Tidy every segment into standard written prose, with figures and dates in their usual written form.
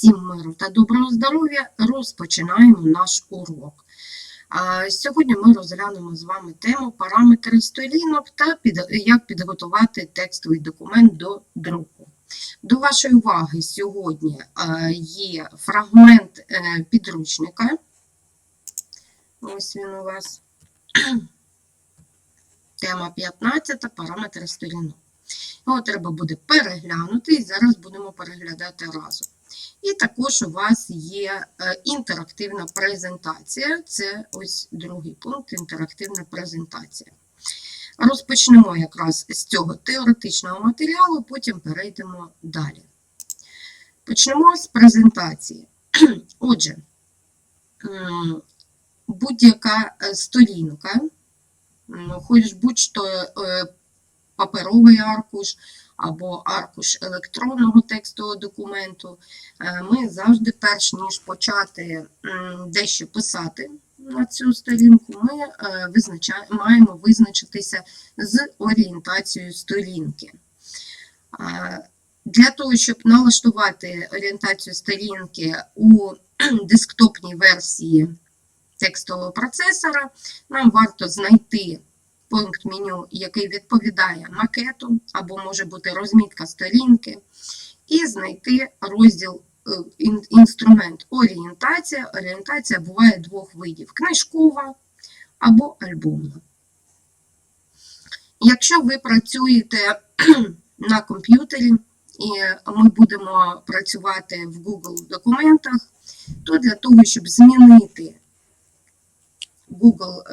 Всім миру та доброго здоров'я! Розпочинаємо наш урок. Сьогодні ми розглянемо з вами тему параметри сторінок та як підготувати текстовий документ до друку. До вашої уваги сьогодні є фрагмент підручника. Ось він у вас. Тема 15. Параметри сторінок. Його треба буде переглянути, і зараз будемо переглядати разом. І також у вас є інтерактивна презентація. Це ось другий пункт – інтерактивна презентація. Розпочнемо якраз з цього теоретичного матеріалу, потім перейдемо далі. Почнемо з презентації. Отже, будь-яка сторінка, хоч будь-що паперовий аркуш або аркуш електронного текстового документу, ми завжди, перш ніж почати дещо писати на цю сторінку, ми маємо визначитися з орієнтацією сторінки. Для того, щоб налаштувати орієнтацію сторінки у десктопній версії текстового процесора, нам варто знайти пункт меню, який відповідає макету, або може бути розмітка сторінки, і знайти розділ інструмент орієнтація. Орієнтація буває двох видів – книжкова або альбомна. Якщо ви працюєте на комп'ютері, і ми будемо працювати в Google документах, то для того, щоб змінити Google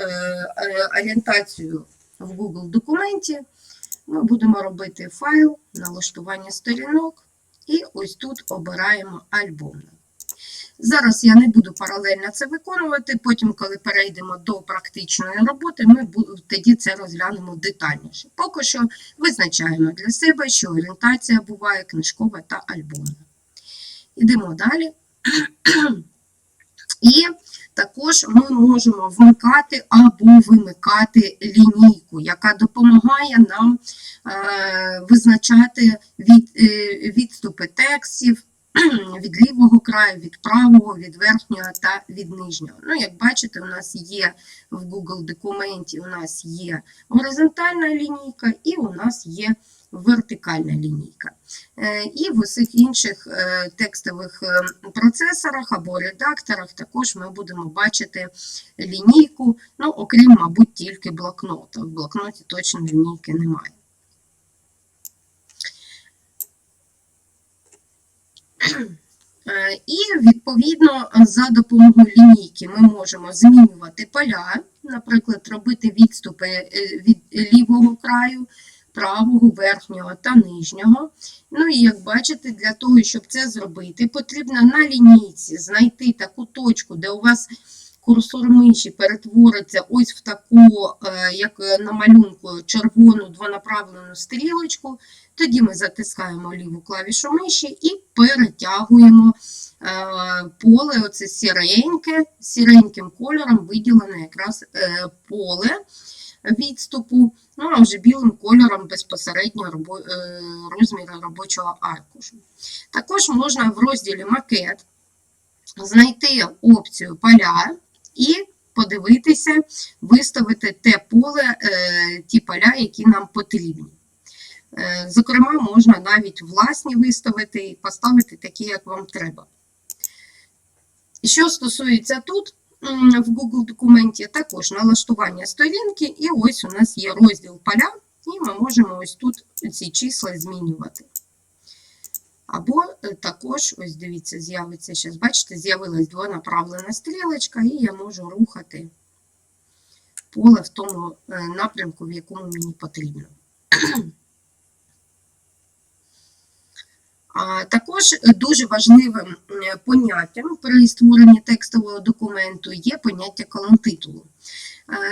орієнтацію в Google документі, ми будемо робити файл, налаштування сторінок, і ось тут обираємо альбомне. Зараз я не буду паралельно це виконувати, потім, коли перейдемо до практичної роботи, ми тоді це розглянемо детальніше. Поки що визначаємо для себе, що орієнтація буває книжкова та альбомна. Йдемо далі. І також ми можемо вмикати або вимикати лінійку, яка допомагає нам визначати відступи текстів від лівого краю, від правого, від верхнього та від нижнього. Ну, як бачите, у нас є в Google документі, у нас є горизонтальна лінійка і у нас є вертикальна лінійка. І в усіх інших текстових процесорах або редакторах також ми будемо бачити лінійку, ну, окрім, мабуть, тільки блокнота. В блокноті точно лінійки немає. І, відповідно, за допомогою лінійки ми можемо змінювати поля, наприклад, робити відступи від лівого краю, правого, верхнього та нижнього. Ну і, як бачите, для того, щоб це зробити, потрібно на лінійці знайти таку точку, де у вас курсор миші перетвориться ось в таку, як на малюнку, червону двонаправлену стрілочку. Тоді ми затискаємо ліву клавішу миші і перетягуємо поле, оце сіреньким кольором виділене якраз поле відступу, ну а вже білим кольором безпосередньо розміру робочого аркушу. Також можна в розділі «Макет» знайти опцію «Поля» і подивитися, виставити те поле, ті поля, які нам потрібні. Зокрема, можна навіть власні виставити і поставити такі, як вам треба. Що стосується тут, в Google документі, також налаштування сторінки, і ось у нас є розділ «Поля», і ми можемо ось тут ці числа змінювати. Або також, ось дивіться, з'явиться, зараз бачите, з'явилась двонаправлена стрілочка, і я можу рухати поле в тому напрямку, в якому мені потрібно. Також дуже важливим поняттям при створенні текстового документу є поняття колон-титулу.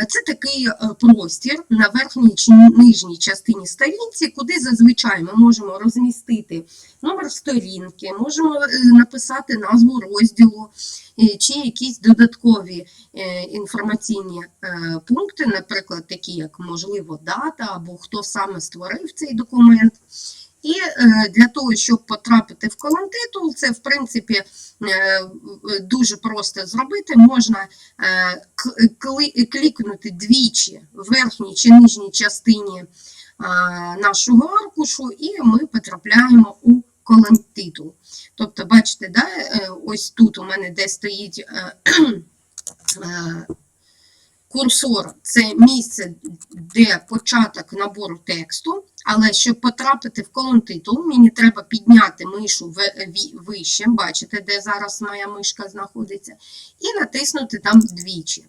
Це такий простір на верхній чи нижній частині сторінці, куди зазвичай ми можемо розмістити номер сторінки, можемо написати назву розділу чи якісь додаткові інформаційні пункти, наприклад, такі як, можливо, дата або хто саме створив цей документ. І для того, щоб потрапити в колонтитул, це, в принципі, дуже просто зробити. Можна клікнути двічі в верхній чи нижній частині нашого аркушу, і ми потрапляємо у колонтитул. Тобто, бачите, да, ось тут у мене де стоїть курсор, це місце, де початок набору тексту, але щоб потрапити в колонтитул, мені треба підняти мишу вище, бачите, де зараз моя мишка знаходиться, і натиснути там двічі.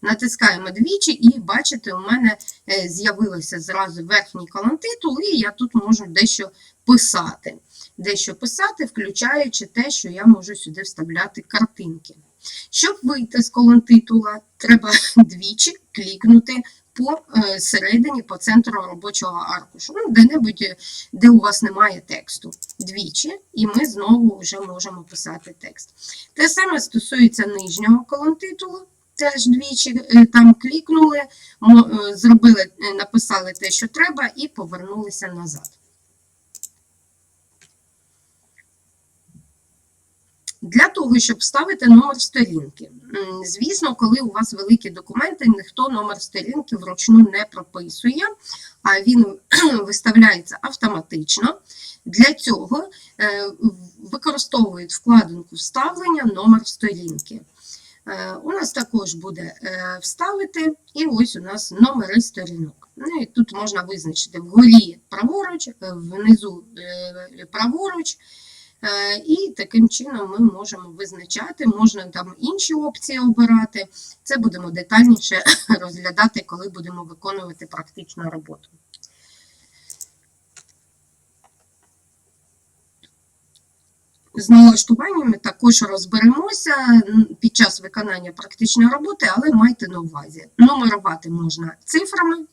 Натискаємо двічі, і бачите, у мене з'явилося зразу верхній колонтитул, і я тут можу дещо писати. Дещо писати, включаючи те, що я можу сюди вставляти картинки. Щоб вийти з колонтитула, треба двічі клікнути по середині, по центру робочого аркушу. Ну, де-небудь, де у вас немає тексту. Двічі, і ми знову вже можемо писати текст. Те саме стосується нижнього колонтитулу. Теж двічі там клікнули, зробили, написали те, що треба, і повернулися назад. Для того, щоб вставити номер сторінки. Звісно, коли у вас великі документи, ніхто номер сторінки вручну не прописує, а він виставляється автоматично. Для цього використовують вкладинку вставлення номер сторінки. У нас також буде вставити, і ось у нас номери сторінок. Ну, і тут можна визначити вгорі праворуч, внизу праворуч. І таким чином ми можемо визначати, можна там інші опції обирати. Це будемо детальніше розглядати, коли будемо виконувати практичну роботу. З налаштуваннями також розберемося під час виконання практичної роботи, але майте на увазі. Нумерувати можна цифрами,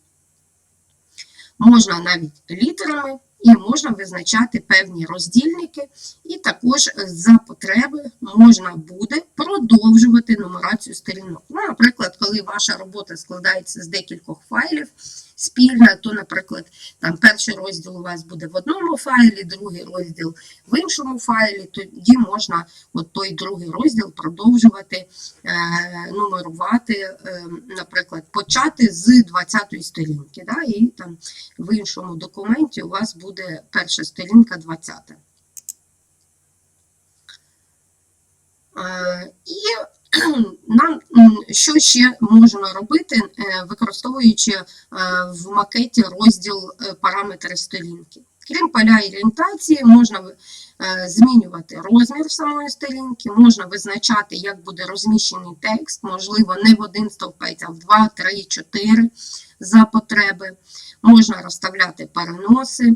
можна навіть літерами, і можна визначати певні роздільники, і також за потреби можна буде продовжувати нумерацію сторінок. Ну, наприклад, коли ваша робота складається з декількох файлів спільно, то, наприклад, там перший розділ у вас буде в одному файлі, другий розділ в іншому файлі, тоді можна от той другий розділ продовжувати нумерувати, наприклад, почати з 20-ї сторінки, да, і там в іншому документі у вас буде перша сторінка 20. І нам що ще можна робити, використовуючи в макеті розділ параметри сторінки. Крім поля орієнтації, можна змінювати розмір самої сторінки, можна визначати, як буде розміщений текст, можливо, не в один стовпець, а в 2, 3, 4 за потреби. Можна розставляти переноси,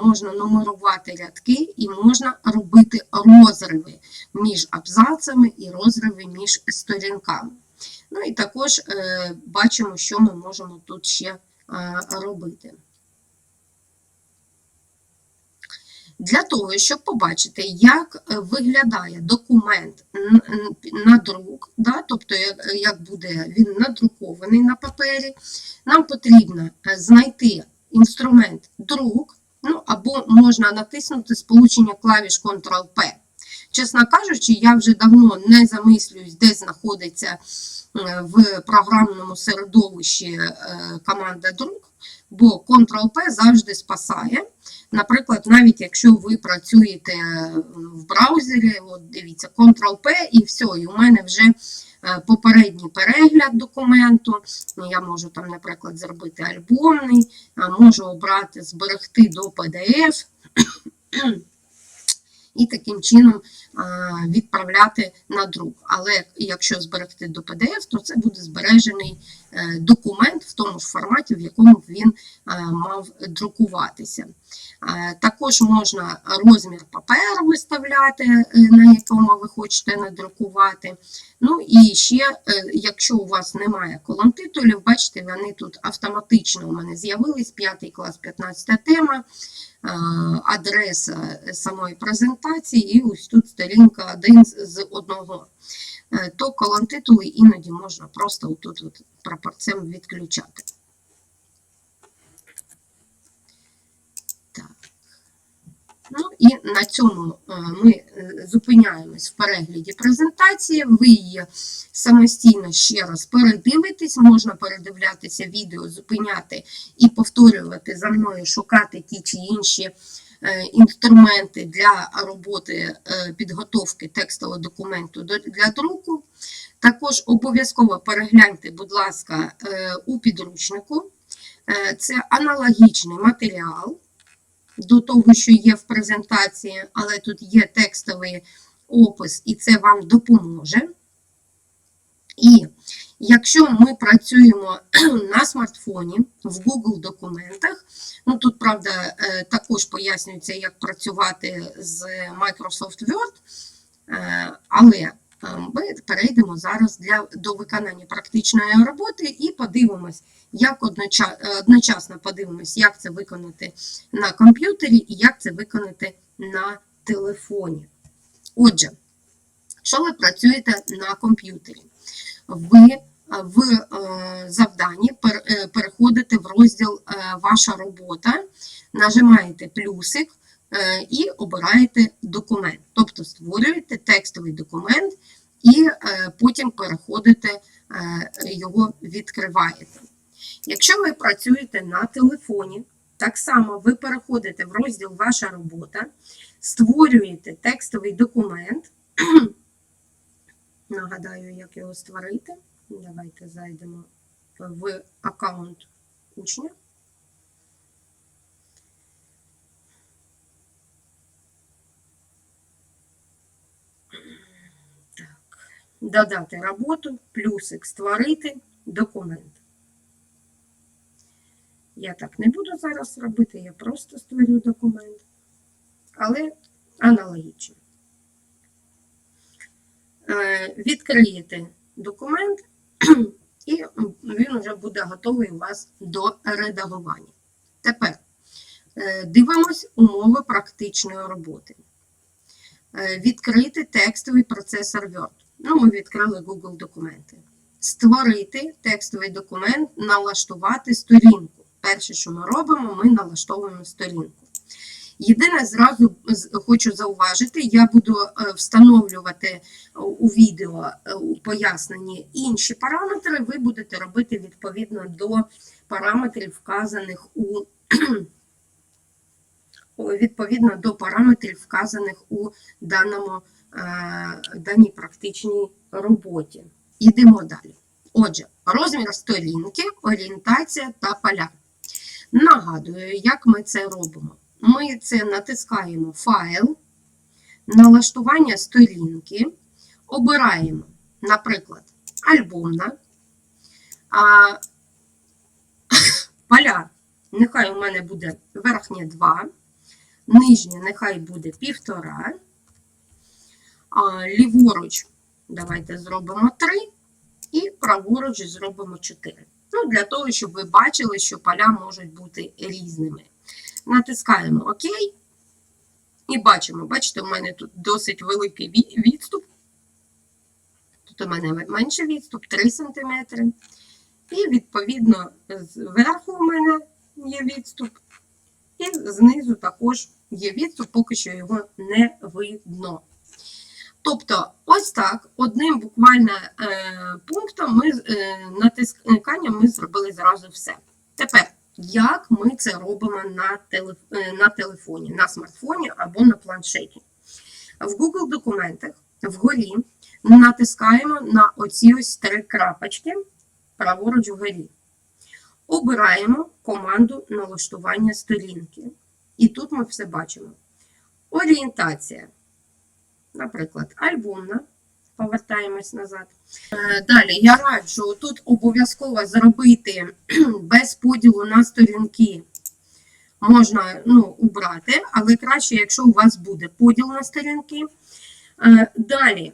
можна нумерувати рядки і можна робити розриви між абзацами і розриви між сторінками. Ну і також бачимо, що ми можемо тут ще робити. Для того, щоб побачити, як виглядає документ на друк, да, тобто як буде він надрукований на папері, нам потрібно знайти інструмент друк, ну, або можна натиснути сполучення клавіш Ctrl-P. Чесно кажучи, я вже давно не замислююсь, де знаходиться в програмному середовищі команда друк, бо Ctrl-P завжди спасає. Наприклад, навіть якщо ви працюєте в браузері, от дивіться, Ctrl-P і все, і у мене вже попередній перегляд документу. Я можу там, наприклад, зробити альбомний, можу обрати зберегти до PDF. І таким чином відправляти на друк. Але якщо зберегти до PDF, то це буде збережений документ в тому ж форматі, в якому він мав друкуватися. Також можна розмір паперу виставляти, на якому ви хочете надрукувати. Ну і ще, якщо у вас немає колонтитулів, бачите, вони тут автоматично у мене з'явились, 5 клас, 15 тема, адреса самої презентації, і ось тут сторінка 1 з 1. То колонтитули іноді можна просто отут прапорцем відключати. Так. Ну і на цьому ми зупиняємось в перегляді презентації. Ви її самостійно ще раз передивитесь, можна передивлятися відео, зупиняти і повторювати за мною, шукати ті чи інші інструменти для роботи підготовки текстового документу для друку. Також обов'язково перегляньте, будь ласка, у підручнику. Це аналогічний матеріал до того, що є в презентації, але тут є текстовий опис, і це вам допоможе. І якщо ми працюємо на смартфоні, в Google документах, ну тут, правда, також пояснюється, як працювати з Microsoft Word, але ми перейдемо зараз до виконання практичної роботи і подивимось, як одночасно подивимось, як це виконати на комп'ютері і як це виконати на телефоні. Отже, що ви працюєте на комп'ютері? Ви в завданні переходите в розділ «Ваша робота», нажимаєте плюсик і обираєте документ. Тобто створюєте текстовий документ і потім переходите, його відкриваєте. Якщо ви працюєте на телефоні, так само ви переходите в розділ «Ваша робота», створюєте текстовий документ. Нагадаю, як його створити. Давайте зайдемо в аккаунт учня. Так. Додати роботу, плюсик створити документ. Я так не буду зараз робити, я просто створю документ, але аналогічно. Відкриєте документ, і він вже буде готовий у вас до редагування. Тепер дивимось умови практичної роботи. Відкрити текстовий процесор Word. Ну, ми відкрили Google документи. Створити текстовий документ, налаштувати сторінку. Перше, що ми робимо, ми налаштовуємо сторінку. Єдине, зразу хочу зауважити, я буду встановлювати у відео у поясненні інші параметри, ви будете робити відповідно до параметрів, вказаних у даній практичній роботі. Йдемо далі. Отже, розмір сторінки, орієнтація та поля. Нагадую, як ми це робимо. Ми це натискаємо «Файл», «Налаштування сторінки», обираємо, наприклад, «Альбомна», поля, нехай у мене буде верхнє 2, нижнє нехай буде 1,5, ліворуч давайте зробимо 3 і праворуч зробимо 4. Ну, для того, щоб ви бачили, що поля можуть бути різними. Натискаємо ОК і бачимо, бачите, у мене тут досить великий відступ. Тут у мене менший відступ, 3 см. І, відповідно, зверху у мене є відступ. І знизу також є відступ, поки що його не видно. Тобто, ось так, одним буквально пунктом натисканням ми зробили зразу все. Тепер, як ми це робимо на телефоні, на смартфоні або на планшеті? В Google документах вгорі натискаємо на оці ось 3 крапочки праворуч вгорі. Обираємо команду налаштування сторінки. І тут ми все бачимо. Орієнтація. Наприклад, альбомна. Повертаємось назад. Далі, я раджу тут обов'язково зробити без поділу на сторінки. Можна убрати, але краще, якщо у вас буде поділ на сторінки. Далі,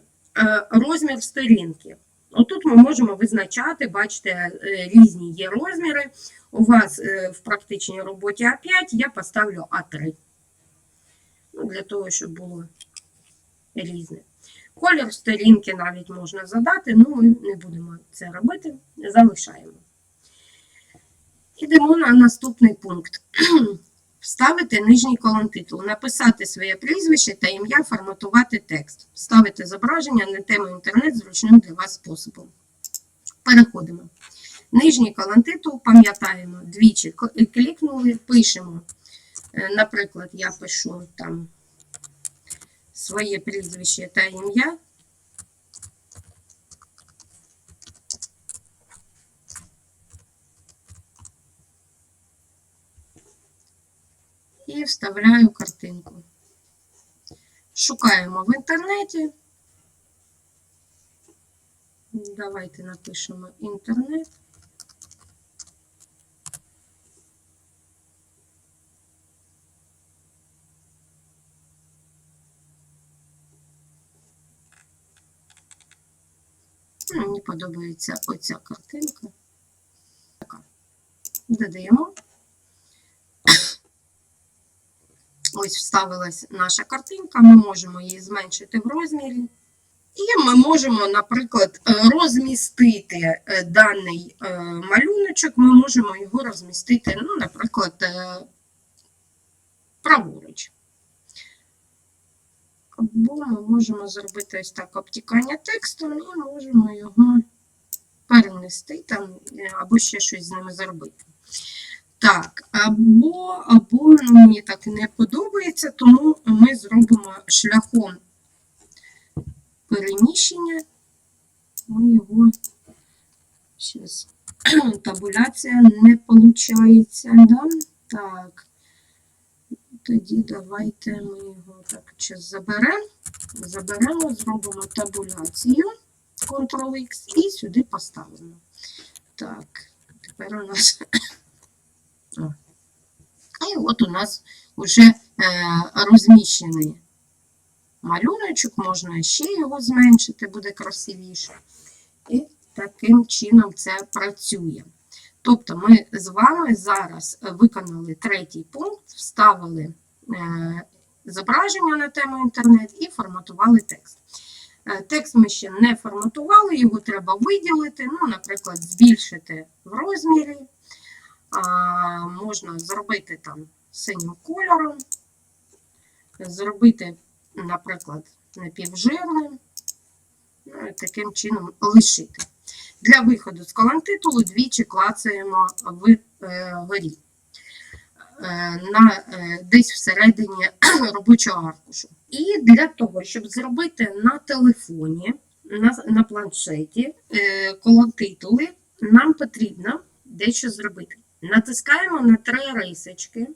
розмір сторінки. Отут ми можемо визначати, бачите, різні є розміри. У вас в практичній роботі А5, я поставлю А3. Для того, щоб було різне. Колір сторінки навіть можна задати, але ми не будемо це робити, залишаємо. Йдемо на наступний пункт. Вставити нижній колонтитул, написати своє прізвище та ім'я, форматувати текст. Вставити зображення на тему інтернет зручним для вас способом. Переходимо. Нижній колонтитул, пам'ятаємо, двічі клікнули, пишемо. Наприклад, я пишу там своє прізвище та ім'я. І вставляю картинку. Шукаємо в інтернеті. Давайте напишемо інтернет. Мені подобається оця картинка. Така. Додаємо. Ось вставилась наша картинка, ми можемо її зменшити в розмірі. І ми можемо, наприклад, розмістити даний малюночок, ми можемо його розмістити, ну, наприклад, праворуч. Або ми можемо зробити ось так обтікання тексту і можемо його перенести там, або ще щось з ними зробити. Так, або мені так не подобається, тому ми зробимо шляхом переміщення. Ми його, зараз, табуляція не виходить, да? Так, тоді давайте ми його так заберемо, зробимо табуляцію, Ctrl-X, і сюди поставимо. Так, тепер у нас... І от у нас вже розміщений малюночок, можна ще його зменшити, буде красивіше. І таким чином це працює. Тобто ми з вами зараз виконали третій пункт, вставили зображення на тему інтернет і форматували текст. Текст ми ще не форматували, його треба виділити, ну, наприклад, збільшити в розмірі. Можна зробити там синім кольором, зробити, наприклад, напівжирним, ну, і таким чином лишити. Для виходу з колонтитулу двічі клацаємо вгорі, десь всередині робочого аркушу. І для того, щоб зробити на телефоні, на планшеті колонтитули, нам потрібно дещо зробити. Натискаємо на 3 рисочки,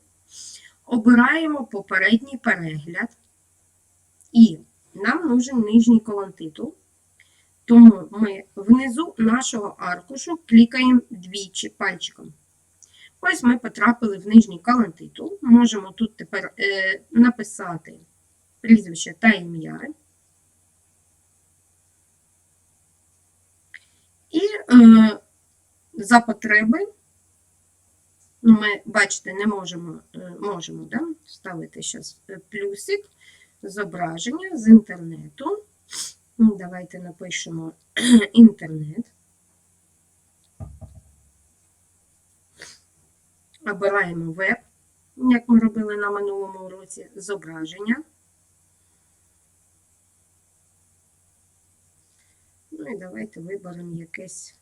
обираємо попередній перегляд, і нам нужен нижній колонтитул, тому ми внизу нашого аркушу клікаємо двічі пальчиком. Ось ми потрапили в нижній колонтитул, можемо тут тепер написати прізвище та ім'я. І за потреби, ми, бачите, не можемо да, вставити зараз плюсик, зображення з інтернету. Давайте напишемо інтернет. Обираємо веб, як ми робили на минулому уроці, зображення. Ну і давайте виберемо якесь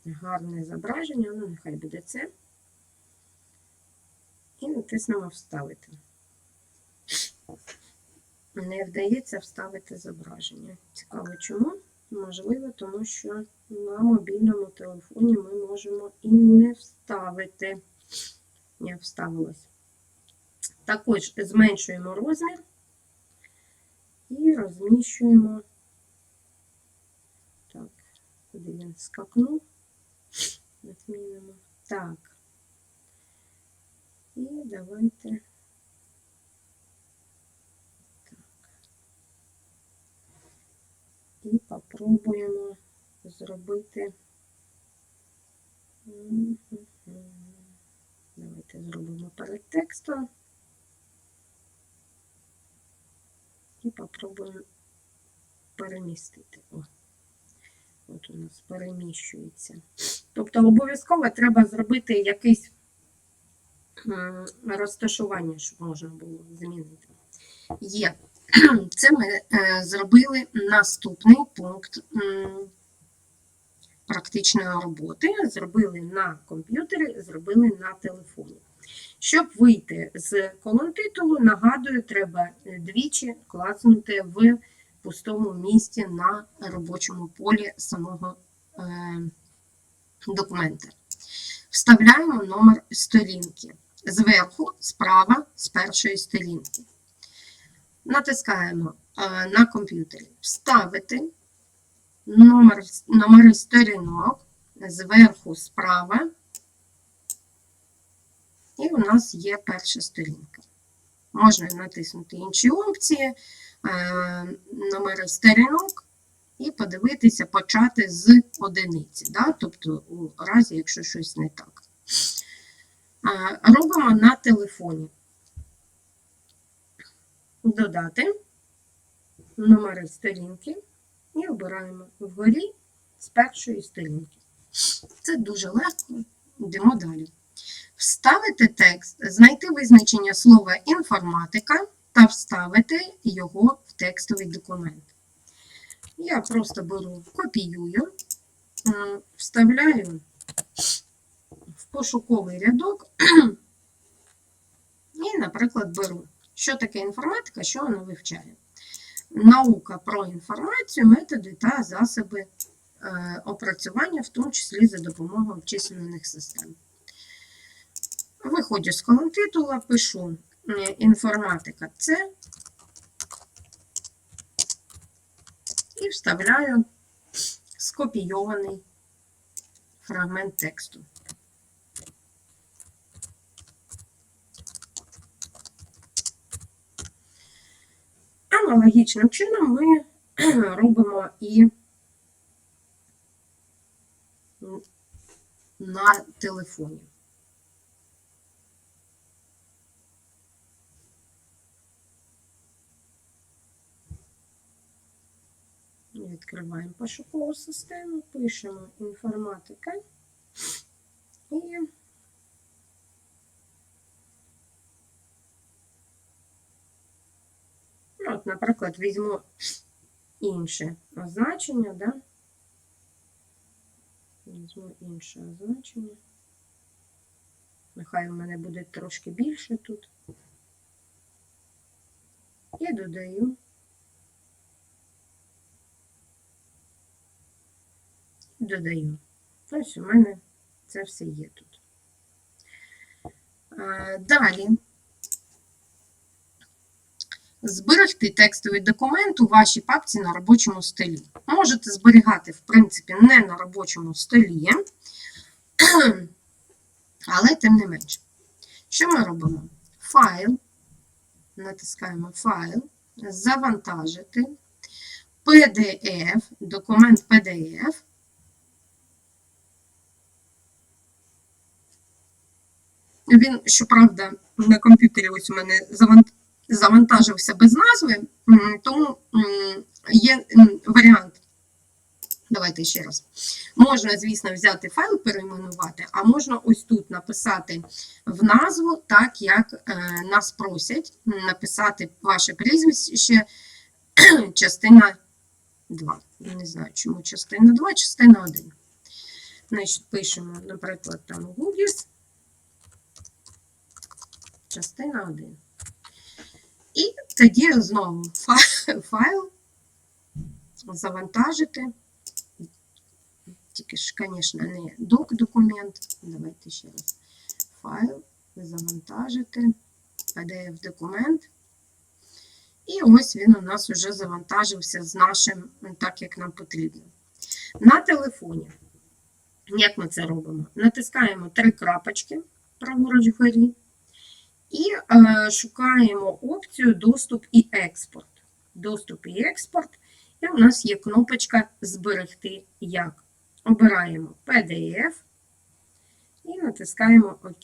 гарне зображення, ну нехай буде це. І натиснемо «Вставити». Не вдається вставити зображення. Цікаво чому? Можливо, тому що на мобільному телефоні ми можемо і не вставити. Не вставилось. Також зменшуємо розмір і розміщуємо. Так, куди він скакнув? Змінимо. Так. І давайте. Так. І попробуємо зробити. Давайте зробимо перед текстом. І попробуємо перемістити. О, от у нас переміщується. Тобто обов'язково треба зробити якийсь розташування, щоб можна було змінити. Є. Це ми зробили наступний пункт практичної роботи. Зробили на комп'ютері, зробили на телефоні. Щоб вийти з колон титулу, нагадую, треба двічі клацнути в пустому місці на робочому полі самого документа. Вставляємо номер сторінки. Зверху, справа, з першої сторінки. Натискаємо на комп'ютері «Вставити», номери сторінок, зверху, справа, і у нас є перша сторінка. Можна натиснути інші опції, номери сторінок, і подивитися, почати з одиниці, да? Тобто у разі, якщо щось не так. Робимо на телефоні. Додати номери сторінки і обираємо вгорі з першої сторінки. Це дуже легко. Йдемо далі. Вставити текст, знайти визначення слова інформатика та вставити його в текстовий документ. Я просто беру, копіюю, вставляю в пошуковий рядок і, наприклад, беру, що таке інформатика, що вона вивчає. Наука про інформацію, методи та засоби опрацювання, в тому числі за допомогою обчислювальних систем. Виходжу з колон титула, пишу інформатика це і вставляю скопійований фрагмент тексту. Аналогічним чином ми робимо і на телефоні. Відкриваємо пошукову систему, пишемо інформатика і от, наприклад, візьму інше означення, да? Візьму інше означення. Нехай у мене буде трошки більше тут. І додаю. Ось у мене це все є тут. Далі. Зберегти текстовий документ у вашій папці на робочому столі. Можете зберігати, в принципі, не на робочому столі, але тим не менше. Що ми робимо? Файл, натискаємо файл, завантажити, PDF, документ PDF. Він, щоправда, на комп'ютері ось у мене завантажився без назви, тому є варіант. Давайте ще раз. Можна, звісно, взяти файл, перейменувати, а можна ось тут написати в назву, так як нас просять написати ваше прізвище, частина 2. Не знаю, чому частина 2, частина 1. Значить, пишемо, наприклад, там Goodies, частина 1. І тоді знову файл завантажити. Тільки ж, звісно, не док-документ. Давайте ще раз. Файл, завантажити, PDF-документ. І ось він у нас вже завантажився з нашим, так як нам потрібно. На телефоні, як ми це робимо? Натискаємо 3 крапочки праворуч вгорі. І шукаємо опцію «Доступ і експорт». «Доступ і експорт». І у нас є кнопочка «Зберегти як». Обираємо PDF і натискаємо «Ок».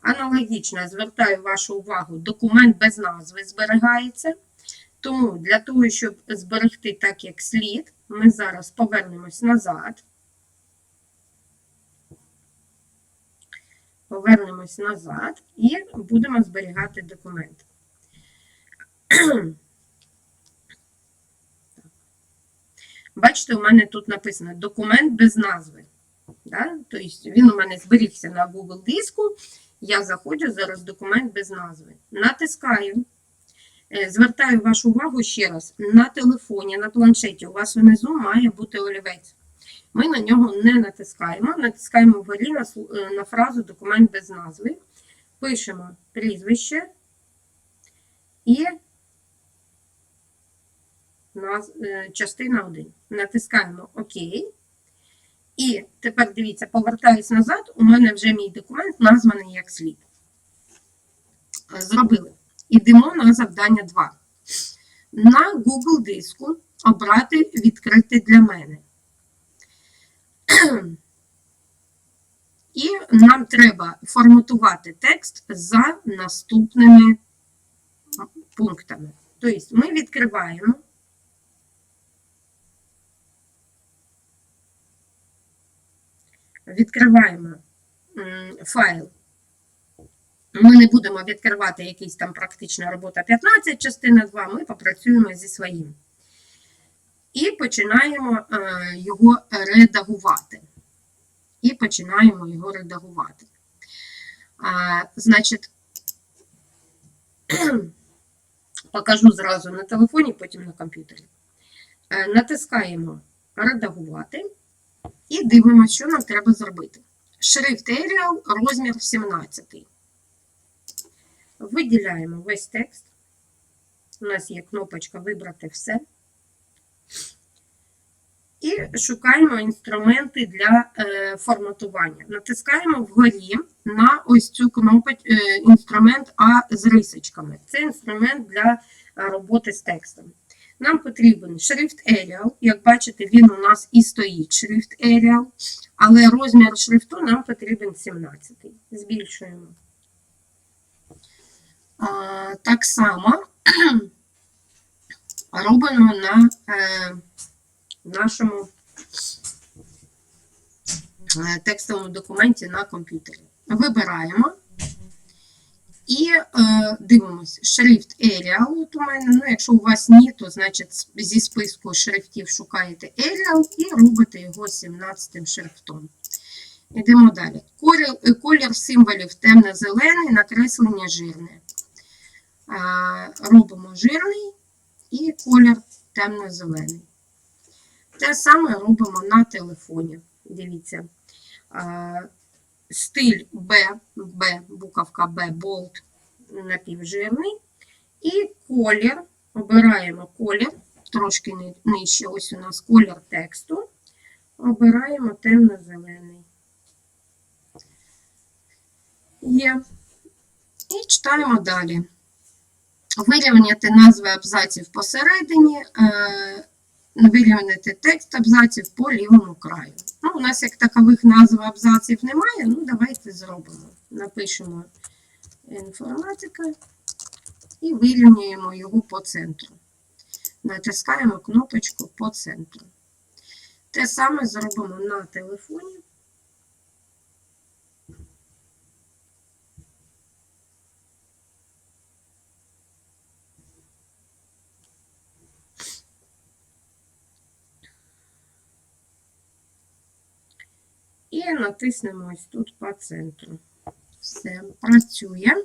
Аналогічно звертаю вашу увагу, документ без назви зберігається. Тому для того, щоб зберегти так, як слід, ми зараз повернемось назад. Повернемось назад і будемо зберігати документ. Бачите, у мене тут написано документ без назви. Да? Тобто він у мене зберігся на Google диску. Я заходжу зараз документ без назви. Натискаю. Звертаю вашу увагу ще раз. На телефоні, на планшеті у вас внизу має бути олівець. Ми на нього не натискаємо. Натискаємо вгорі на фразу документ без назви. Пишемо прізвище і частина 1. Натискаємо ОК. І тепер, дивіться, повертаюсь назад, у мене вже мій документ названий як слід. Зробили. Ідемо на завдання 2. На Google диску обрати відкрити для мене. І нам треба форматувати текст за наступними пунктами. Тобто ми відкриваємо файл. Ми не будемо відкривати якийсь там практична робота 15, частина 2, ми попрацюємо зі своїм. І починаємо його редагувати. Значить, покажу зразу на телефоні, потім на комп'ютері. Натискаємо редагувати і дивимося, що нам треба зробити. Шрифт Arial, розмір 17. Виділяємо весь текст. У нас є кнопочка «Вибрати все». І шукаємо інструменти для форматування. Натискаємо вгорі на ось цю кнопочку інструмент А з рисочками. Це інструмент для роботи з текстом. Нам потрібен шрифт Arial. Як бачите, він у нас і стоїть шрифт Arial, але розмір шрифту нам потрібен 17. Збільшуємо. Так само робимо на нашому текстовому документі на комп'ютері. Вибираємо і дивимося. Шрифт Arial от у мене. Ну, якщо у вас ні, то значить зі списку шрифтів шукаєте Arial і робите його 17 шрифтом. Йдемо далі. Колір символів темно-зелений, накреслення жирне. Робимо жирний і колір темно-зелений. Те саме робимо на телефоні. Дивіться. Стиль Б, буковка Б, болт, напівжирний. І колір, обираємо колір, трошки нижче, ось у нас колір тексту. Обираємо темно-зелений. Є. І читаємо далі. Вирівняти назви абзаців посередині, вирівняти текст абзаців по лівому краю. Ну, у нас як такових назв абзаців немає, ну давайте зробимо. Напишемо інформатика і вирівнюємо його по центру. Натискаємо кнопочку по центру. Те саме зробимо на телефоні. І натиснемо ось тут по центру. Все, працює.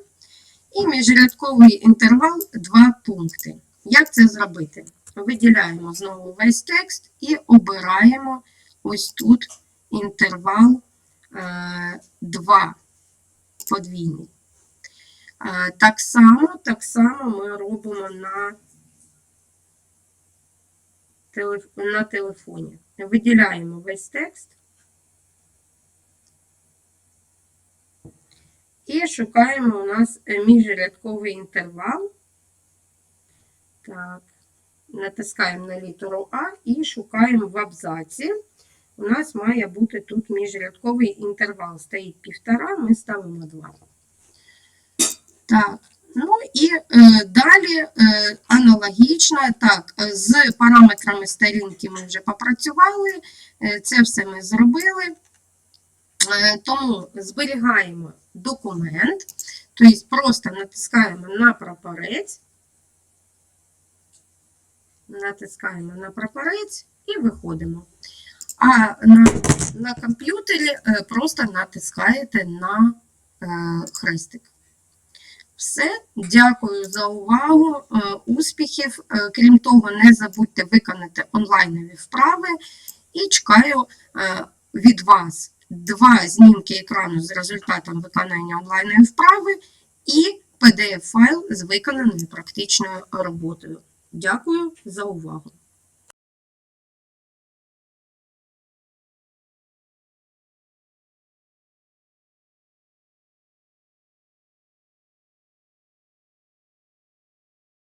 І міжрядковий інтервал 2 пункти. Як це зробити? Виділяємо знову весь текст і обираємо ось тут інтервал 2 подвійний. Так само ми робимо на телефоні. Виділяємо весь текст. І шукаємо у нас міжрядковий інтервал. Так, натискаємо на літеру А і шукаємо в абзаці. У нас має бути тут міжрядковий інтервал. Стоїть 1,5, ми ставимо 2. Так, ну і далі аналогічно. Так, з параметрами сторінки ми вже попрацювали. Це все ми зробили. Тому зберігаємо документ, тобто просто натискаємо на прапорець, і виходимо. А на комп'ютері просто натискаєте на хрестик. Все, дякую за увагу, успіхів. Крім того, не забудьте виконати онлайнові вправи і чекаю від вас 2 знімки екрану з результатом виконання онлайнової вправи і PDF-файл з виконаною практичною роботою. Дякую за увагу.